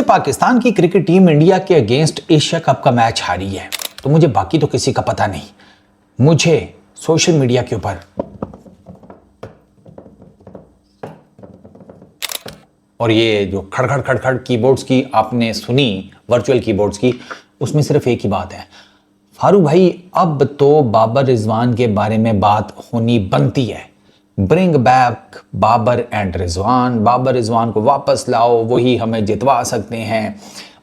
पाकिस्तान की cricket team India के against Asia cup का मैच हारी है, तो मुझे बाकी तो किसी का पता नहीं, मुझे सोशल मीडिया के ऊपर और ये जो खड़खड़ खड़खड़ कीबोर्ड्स की आपने सुनी, वर्चुअल कीबोर्ड्स की, उसमें सिर्फ एक ही बात है, फारूक भाई अब तो बाबर रिजवान के बारे में बात होनी बनती है। Bring back Babar and Rizwan, Babar Rizwan को वापस लाओ, वही हमें जितवा सकते हैं।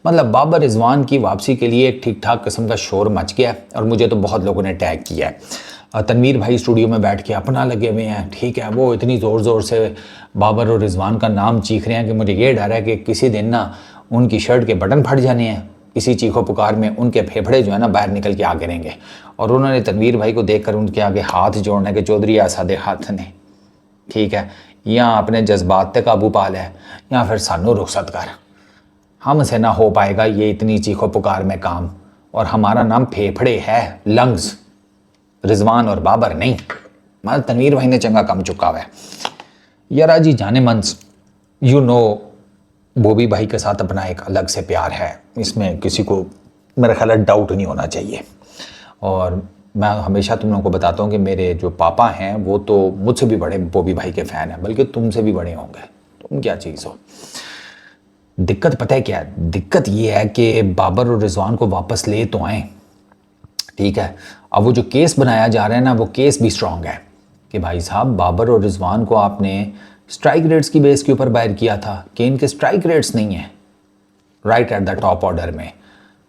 मतलब बाबर रिजवान की वापसी के लिए एक ठीक ठाक किस्म का शोर मच गया और मुझे तो बहुत लोगों ने टैग किया है। तनवीर भाई स्टूडियो में बैठ के अपना लगे हुए हैं, ठीक है, वो इतनी ज़ोर ज़ोर से बाबर और रिजवान का नाम चीख रहे हैं कि मुझे ये डर है कि किसी दिन ना उनकी शर्ट के बटन फट जाने हैं, इसी चीखो पुकार में उनके फेफड़े जो है ना बाहर निकल के आ गिरेंगे। और उन्होंने तनवीर भाई को देखकर उनके आगे हाथ जोड़ने के चौधरी आसादे हाथ ने, ठीक है, या अपने जज्बात पे काबू पा लिया या फिर सानू रुखसत कर, हमसे ना हो पाएगा ये इतनी चीखो पुकार में काम, और हमारा नाम फेफड़े है, लंग्स, रिजवान और बाबर नहीं। मतलब तनवीर भाई ने चंगा कम चुका हुआ है यार जी, जाने मन यू नो बॉबी भाई के साथ अपना एक अलग से प्यार है, इसमें किसी को मेरा ख्याल है डाउट नहीं होना चाहिए। और मैं हमेशा तुम लोगों को बताता हूँ कि मेरे जो पापा हैं वो तो मुझसे भी बड़े बॉबी भाई के फ़ैन हैं, बल्कि तुमसे भी बड़े होंगे, तुम क्या चीज़ हो। दिक्कत पता है क्या है, दिक्कत ये है कि बाबर और रिजवान को वापस ले तो आए, ठीक है, अब वो जो केस बनाया जा रहा है ना, वो केस भी स्ट्रांग है कि भाई साहब बाबर और रिजवान को आपने स्ट्राइक रेट्स की बेस के ऊपर बाहर किया था कि इनके स्ट्राइक रेट्स नहीं हैं right at the top order में।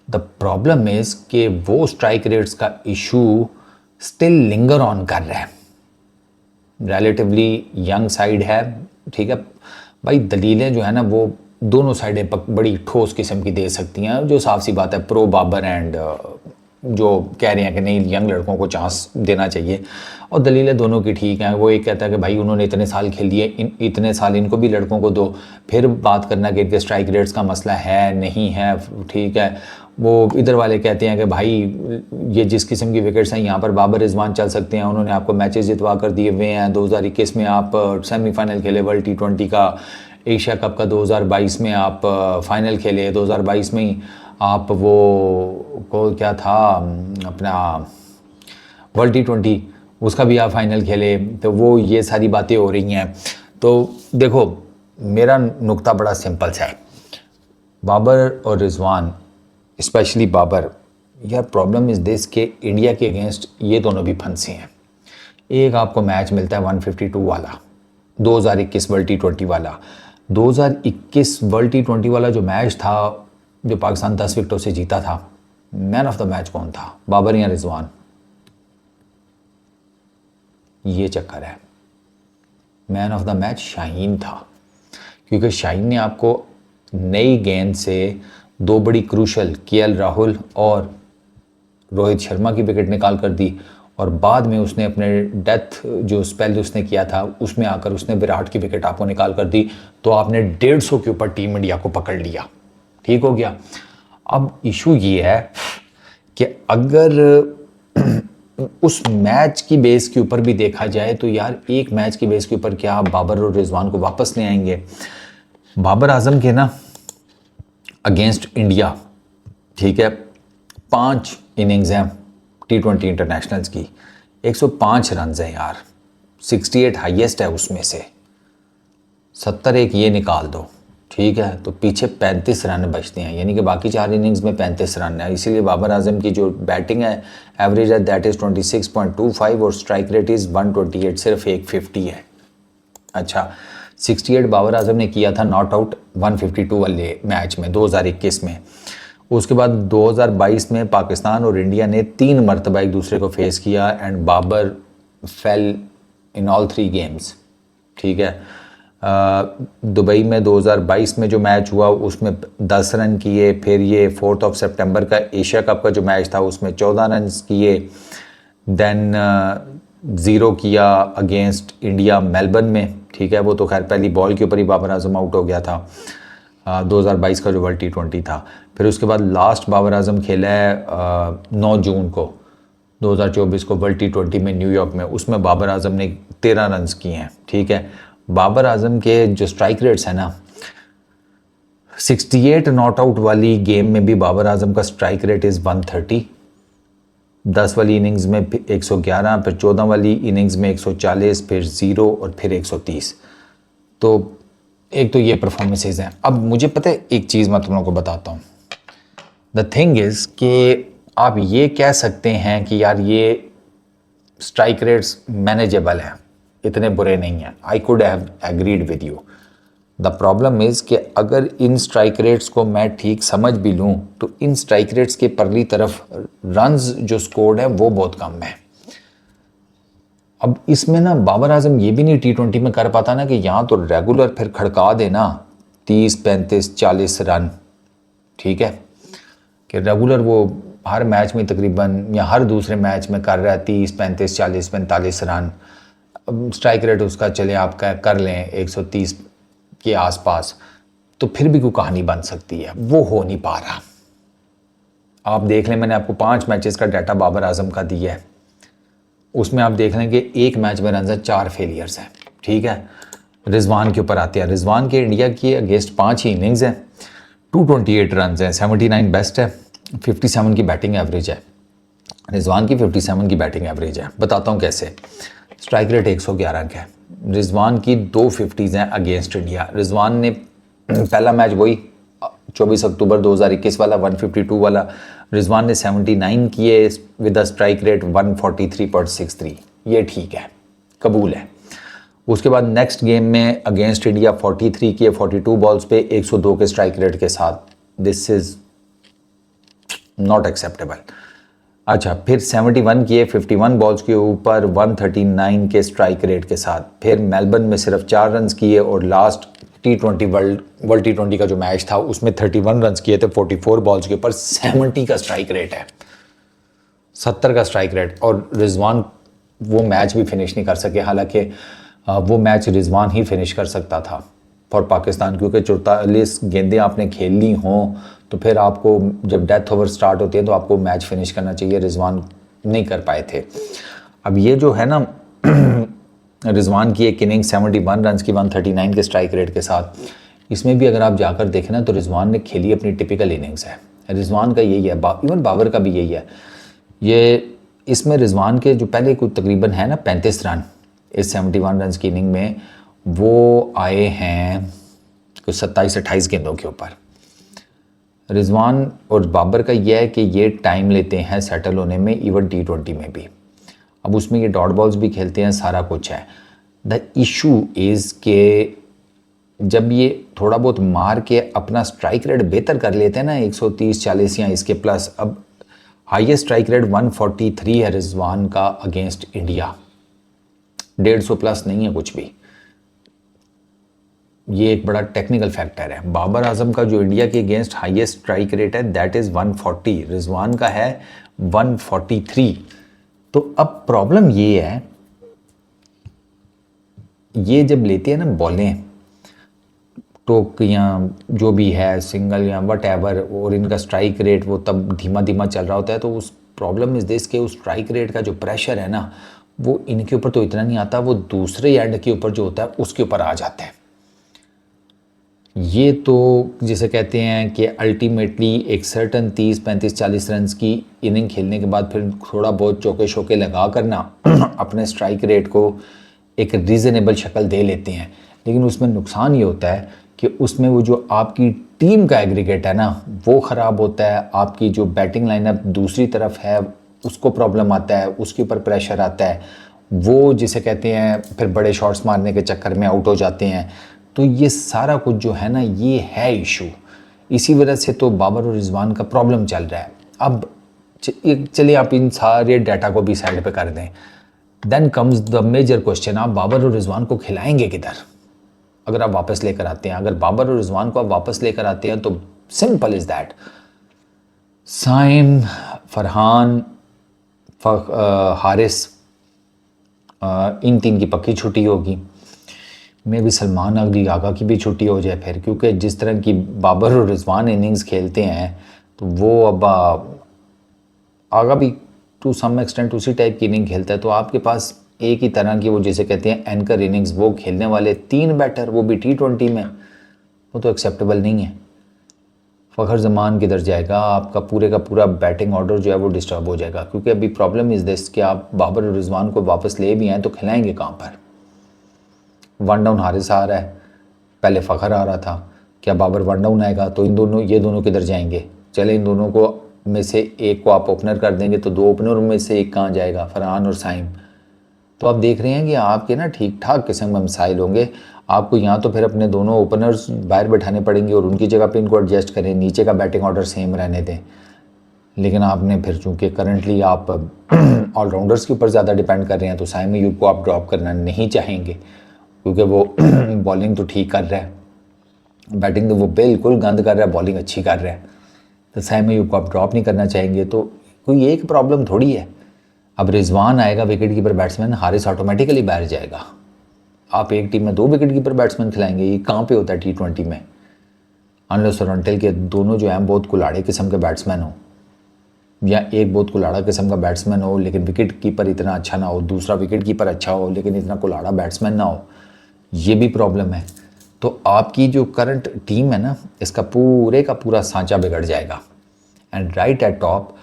द प्रॉब्लम इज कि वो स्ट्राइक रेट्स का इशू स्टिल लिंगर ऑन कर रहा है, रिलेटिवली यंग साइड है, ठीक है भाई, दलीलें जो है ना वो दोनों साइडें बड़ी ठोस किस्म की दे सकती हैं, जो साफ सी बात है प्रो बाबर एंड जो कह रहे हैं कि नहीं यंग लड़कों को चांस देना चाहिए, और दलीलें दोनों की ठीक हैं। वो एक कहता है कि भाई उन्होंने इतने साल खेल दिए, इतने साल इनको भी लड़कों को दो, फिर बात करना कि इनके स्ट्राइक रेट्स का मसला है नहीं है, ठीक है। वो इधर वाले कहते हैं कि भाई ये जिस किस्म की विकेट्स हैं यहाँ पर बाबर रिजवान चल सकते हैं, उन्होंने आपको मैचेस जितवा कर दिए हुए हैं। 2021 में आप सेमीफाइनल खेले वर्ल्ड T20 का, एशिया कप का 2022 में आप फाइनल खेले, 2022 में ही आप वो को क्या था अपना वर्ल्ड T20 उसका भी आप फाइनल खेले, तो वो ये सारी बातें हो रही हैं। तो देखो मेरा नुक्ता बड़ा सिंपल सा है, बाबर और रिजवान, स्पेशली बाबर, यार प्रॉब्लम इज़ दिस के इंडिया के अगेंस्ट ये दोनों भी फंसे हैं। एक आपको मैच मिलता है 152 वाला, 2021 वर्ल्ड T20 वाला, 2021 वर्ल्ड T20 वाला जो मैच था जो पाकिस्तान 10 विकेटों से जीता था, मैन ऑफ द मैच कौन था, बाबर या रिजवान? ये चक्कर है, man of the match Shaheen था, क्योंकि शाहीन ने आपको नई गेंद से दो बड़ी क्रूशल KL राहुल और रोहित शर्मा की विकेट निकाल कर दी, और बाद में उसने अपने डेथ जो स्पेल उसने किया था उसमें आकर उसने विराट की विकेट आपको निकाल कर दी, तो आपने 150 के ऊपर टीम इंडिया को पकड़ लिया, ठीक हो गया। अब इशू ये है कि अगर उस मैच की बेस के ऊपर भी देखा जाए तो यार एक मैच की बेस के ऊपर क्या आप बाबर और रिजवान को वापस ले आएंगे? बाबर आजम के ना अगेंस्ट इंडिया, ठीक है, 5 इनिंग्स हैं T20 इंटरनेशनल्स की, 105 रन हैं यार, 68 हाईएस्ट है उसमें से, 70 एक ये निकाल दो, ठीक है, तो पीछे 35 रन बचते हैं, यानी कि बाकी 4 इनिंग्स में 35 रन है। इसीलिए बाबर आजम की जो बैटिंग है एवरेज है दैट इज़ 26.25 और स्ट्राइक रेट इज़ 128, सिर्फ एक 50 है। अच्छा, 68 बाबर आजम ने किया था नॉट आउट 152 वाले मैच में 2021 में। उसके बाद 2022 में पाकिस्तान और इंडिया ने 3 मरतबा एक दूसरे को फेस किया and Babar fail in all 3 games, ठीक है। दुबई में 2022 में जो मैच हुआ उसमें 10 रन किए, फिर ये 4 सितंबर का एशिया कप का जो मैच था उसमें 14 रन किए, देन 0 किया अगेंस्ट इंडिया मेलबर्न में, ठीक है, वो तो खैर पहली बॉल के ऊपर ही बाबर आजम आउट हो गया था, 2022 का जो वर्ल्ड T20 था। फिर उसके बाद लास्ट बाबर आजम खेला है 9 जून को 2024 को वर्ल्ड T20 में न्यूयॉर्क में, उसमें बाबर आजम ने 13 रन किए हैं, ठीक है। बाबर आजम के जो स्ट्राइक रेट्स हैं ना 68 नॉट आउट वाली गेम में भी बाबर आजम का स्ट्राइक रेट इज़ 130, 10 वाली इनिंग्स में 111, फिर 14 वाली इनिंग्स में 140, फिर 0 और फिर 130। तो एक तो ये परफॉर्मेंसेज हैं। अब मुझे पता है एक चीज़ मैं तुम लोगों को बताता हूँ। द थिंग इज़ कि आप ये कह सकते हैं कि यार ये स्ट्राइक रेट्स मैनेजेबल हैं, इतने बुरे नहीं हैं। I could have agreed with you. The problem is कि अगर इन स्ट्राइक रेट्स को मैं ठीक समझ भी लूँ तो इन स्ट्राइक रेट्स के परली तरफ रन्स जो स्कोर्ड है वो बहुत कम है। अब इसमें ना बाबर आजम ये भी नहीं T20 में कर पाता ना कि यहाँ तो रेगुलर फिर खड़का देना 30, 35, 40 रन, ठीक है, कि रेगुलर वो हर मैच में तकरीबन या हर दूसरे मैच में कर रहा है 30, 35, 40, 45 रन। स्ट्राइक रेट उसका चले आप कर लें 130 के आसपास, तो फिर भी कोई कहानी बन सकती है। वो हो नहीं पा रहा। आप देख लें, मैंने आपको 5 मैचेस का डाटा बाबर आजम का दिया है, उसमें आप देख लें कि एक मैच में रन है 4 फेलियर्स हैं, ठीक है। रिजवान के ऊपर आते हैं। रिजवान के इंडिया की अगेंस्ट 5 ही इनिंग्स हैं, 228 रन हैं, 79 बेस्ट है, 57 की बैटिंग एवरेज है। रिजवान की 57 की बैटिंग एवरेज है। बताता हूँ कैसे। स्ट्राइक रेट 111 का है। रिजवान की 250 हैं अगेंस्ट इंडिया। रिजवान ने पहला मैच वही 24 अक्टूबर 2021 वाला 152 वाला, रिजवान ने 79 किए विद अ स्ट्राइक रेट 143.63। ये ठीक है, कबूल है। उसके बाद नेक्स्ट गेम में अगेंस्ट इंडिया 43 किए 42 बॉल्स पे 102 के स्ट्राइक रेट के साथ। This is not acceptable. अच्छा, फिर 71 किए 51 बॉल्स के ऊपर 139 के स्ट्राइक रेट के साथ। फिर मेलबर्न में सिर्फ 4 रन किए और लास्ट T20 वर्ल्ड T20 का जो मैच था उसमें 31 रन किए थे 44 बॉल्स के ऊपर। 70 का स्ट्राइक रेट है, 70 का स्ट्राइक रेट। और रिजवान वो मैच भी फिनिश नहीं कर सके, हालांकि वो मैच रिजवान ही फिनिश कर सकता था फॉर पाकिस्तान, क्योंकि 44 गेंदें आपने खेल ली हों तो फिर आपको जब डेथ ओवर स्टार्ट होती है तो आपको मैच फिनिश करना चाहिए। रिजवान नहीं कर पाए थे। अब ये जो है ना रिजवान की एक इनिंग 71 रन की 139 के स्ट्राइक रेट के साथ, इसमें भी अगर आप जाकर देखें ना तो रिजवान ने खेली अपनी टिपिकल इनिंग्स है। रिजवान का यही है, इवन बाबर का भी यही है। ये इसमें रिजवान के जो पहले कुछ तकरीबन है ना 35 रन इस 71 रन की इनिंग में, वो आए हैं कुछ 27-28 गेंदों के ऊपर। रिजवान और बाबर का यह है कि ये टाइम लेते हैं सेटल होने में, इवन T20 में भी। अब उसमें ये डॉट बॉल्स भी खेलते हैं, सारा कुछ है। द इशू इज़ के जब ये थोड़ा बहुत मार के अपना स्ट्राइक रेट बेहतर कर लेते हैं ना 130-40 या इसके प्लस। अब हाईएस्ट स्ट्राइक रेट 143 है रिजवान का अगेंस्ट इंडिया, 150 प्लस नहीं है कुछ भी। ये एक बड़ा टेक्निकल फैक्टर है। बाबर आजम का जो इंडिया के अगेंस्ट हाईएस्ट स्ट्राइक रेट है दैट इज़ 140, रिजवान का है 143। तो अब प्रॉब्लम ये है, ये जब लेते हैं ना बॉलें टोक या जो भी है सिंगल या वट एवर, और इनका स्ट्राइक रेट वो तब धीमा धीमा चल रहा होता है, तो उस प्रॉब्लम इज़ दिस के उस स्ट्राइक रेट का जो प्रेशर है ना वो इनके ऊपर तो इतना नहीं आता, वो दूसरे एंड के ऊपर जो होता है उसके ऊपर आ जाता है। ये तो जिसे कहते हैं कि अल्टीमेटली एक सर्टन 30, 35, 40 रन की इनिंग खेलने के बाद फिर थोड़ा बहुत चौके शौके लगा कर ना अपने स्ट्राइक रेट को एक रीज़नेबल शक्ल दे लेते हैं। लेकिन उसमें नुकसान ये होता है कि उसमें वो जो आपकी टीम का एग्रीगेट है ना वो ख़राब होता है। आपकी जो बैटिंग लाइनअप दूसरी तरफ है उसको प्रॉब्लम आता है, उसके ऊपर प्रेशर आता है, वो जिसे कहते हैं फिर बड़े शॉट्स मारने के चक्कर में आउट हो जाते हैं। तो ये सारा कुछ जो है ना ये है इशू। इसी वजह से तो बाबर और रिजवान का प्रॉब्लम चल रहा है। अब चलिए आप इन सारे डाटा को भी साइड पे कर दें। Then comes the major question, आप बाबर और रिजवान को खिलाएंगे किधर अगर आप वापस लेकर आते हैं? अगर बाबर और रिजवान को आप वापस लेकर आते हैं तो simple is that, Saim, Farhan, Haris, इन 3 की पक्की छुट्टी होगी। में भी सलमान अली आगा की भी छुट्टी हो जाए फिर, क्योंकि जिस तरह की बाबर और रिजवान इनिंग्स खेलते हैं तो वो अब आगा भी टू सम एक्सटेंट उसी टाइप की इनिंग खेलता है। तो आपके पास एक ही तरह की वो जिसे कहते हैं एंकर इनिंग्स वो खेलने वाले 3 बैटर, वो भी T20 में, वो तो एक्सेप्टेबल नहीं है। फ़खर जमान किधर जाएगा, आपका पूरे का पूरा बैटिंग ऑर्डर जो है वो डिस्टर्ब हो जाएगा। क्योंकि अभी प्रॉब्लम इज़ दिस कि आप बाबर और रिजवान को वापस ले भी आए तो खिलाएंगे कहाँ पर। वन डाउन हारिस आ रहा है, पहले फ़खर आ रहा था, क्या बाबर वन डाउन आएगा तो ये दोनों किधर जाएंगे। चले इन दोनों को में से एक को आप ओपनर कर देंगे तो दो ओपनर में से एक कहाँ जाएगा, फरहान और साइम। तो आप देख रहे हैं कि आपके ना ठीक ठाक किस्म के मसाइल होंगे। आपको यहाँ तो फिर अपने दोनों ओपनर्स बाहर बैठाने पड़ेंगे और उनकी जगह पे इनको एडजस्ट करें, नीचे का बैटिंग ऑर्डर सेम रहने दें। लेकिन आपने फिर चूँकि करंटली आप ऑलराउंडर्स के ऊपर ज़्यादा डिपेंड कर रहे हैं तो साइम अयूब को आप ड्रॉप करना नहीं चाहेंगे क्योंकि वो बॉलिंग तो ठीक कर रहा है, बैटिंग तो वो बिल्कुल गंद कर रहा है, बॉलिंग अच्छी कर रहा है। तो साइम अयूब को आप ड्रॉप नहीं करना चाहेंगे। तो कोई एक प्रॉब्लम थोड़ी है। अब रिजवान आएगा wicket keeper batsman, Haris automatically बाहर जाएगा। आप एक टीम में 2 विकेट कीपर बैट्समैन खिलाएंगे, ये कहाँ पे होता है T20 में। अनलेस और अनटिल के दोनों जो हैं बहुत कुलाड़े किस्म के बैट्समैन हो, या एक बहुत कुलाड़ा किस्म का बैट्समैन हो लेकिन विकेट कीपर इतना अच्छा ना हो, दूसरा विकेट कीपर अच्छा हो लेकिन इतना कुलाड़ा बैट्समैन ना हो, ये भी प्रॉब्लम है। तो आपकी जो करंट टीम है ना, इसका पूरे का पूरा सांचा बिगड़ जाएगा। And right at top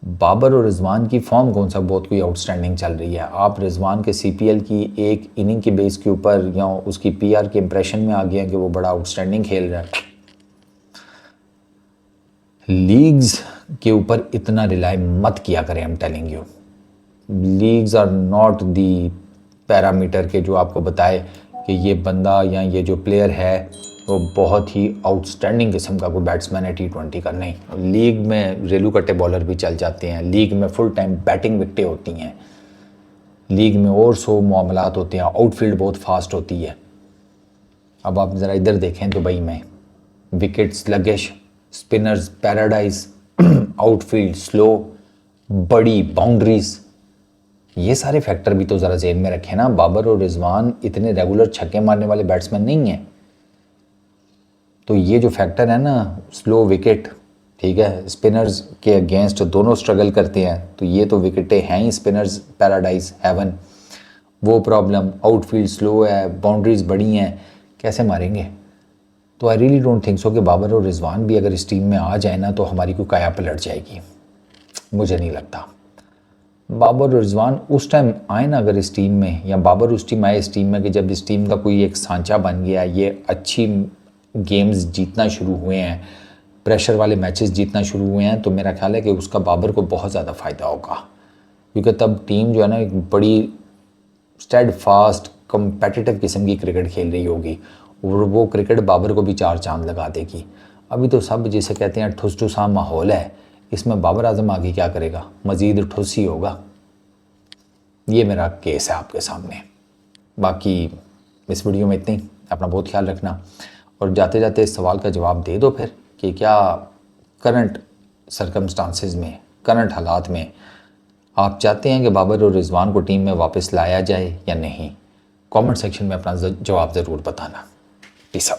Babar और रिजवान की फॉर्म कौन सा बहुत कोई आउटस्टैंडिंग चल रही है। आप रिजवान के CPL की एक इनिंग की बेस के ऊपर या उसकी PR के इंप्रेशन में आ गए हैं कि वो बड़ा आउटस्टैंडिंग खेल रहा है। लीग्स के ऊपर इतना रिलाई मत किया करें, I am telling you. Leagues are not the parameter के जो आपको बताए कि ये बंदा या ये जो प्लेयर है वो बहुत ही आउटस्टैंडिंग किस्म का कोई बैट्समैन है T20 का। नहीं, लीग में रेलू कट्टे बॉलर भी चल जाते हैं, लीग में फुल टाइम बैटिंग विकटें होती हैं, लीग में और 100 मामलात होते हैं, आउटफील्ड बहुत फास्ट होती है। अब आप ज़रा इधर देखें दुबई में विकेट्स लगिश, स्पिनर्स पैराडाइज, आउटफील्ड स्लो, बड़ी बाउंड्रीज, ये सारे फैक्टर भी तो ज़रा जेहन में रखें ना। बाबर और रिजवान इतने रेगुलर छक्के मारने वाले बैट्समैन नहीं हैं। तो ये जो फैक्टर है ना, स्लो विकेट, ठीक है, स्पिनर्स के अगेंस्ट दोनों स्ट्रगल करते हैं, तो ये तो विकेटें हैं ही स्पिनर्स पैराडाइज हेवन। वो प्रॉब्लम, आउटफील्ड स्लो है, बाउंड्रीज बड़ी हैं, कैसे मारेंगे। तो I really don't think so कि बाबर और रिजवान भी अगर इस टीम में आ जाए ना तो हमारी कोई काया पलट जाएगी, मुझे नहीं लगता। बाबर और रिजवान उस टाइम आए ना अगर इस टीम में, या बाबर उस टाइम आए इस टीम में कि जब इस टीम का कोई एक सांचा बन गया, ये अच्छी गेम्स जीतना शुरू हुए हैं, प्रेशर वाले मैचेस जीतना शुरू हुए हैं, तो मेरा ख्याल है कि उसका बाबर को बहुत ज़्यादा फ़ायदा होगा। क्योंकि तब टीम जो है ना एक बड़ी स्टेड फास्ट कम्पेटिटिव किस्म की क्रिकेट खेल रही होगी और वो क्रिकेट बाबर को भी 4 चांद लगा देगी। अभी तो सब जिसे कहते हैं ठुस ठुसा माहौल है, इसमें बाबर आजम आगे क्या करेगा, मज़ीद ठुस ही होगा। ये मेरा केस है आपके सामने। बाकी इस वीडियो में इतनी, अपना बहुत ख्याल रखना और जाते जाते इस सवाल का जवाब दे दो फिर कि क्या करंट सरकमस्टांसेस में, करंट हालात में आप चाहते हैं कि बाबर और रिजवान को टीम में वापस लाया जाए या नहीं। कमेंट सेक्शन में अपना जवाब ज़रूर बताना। Peace out.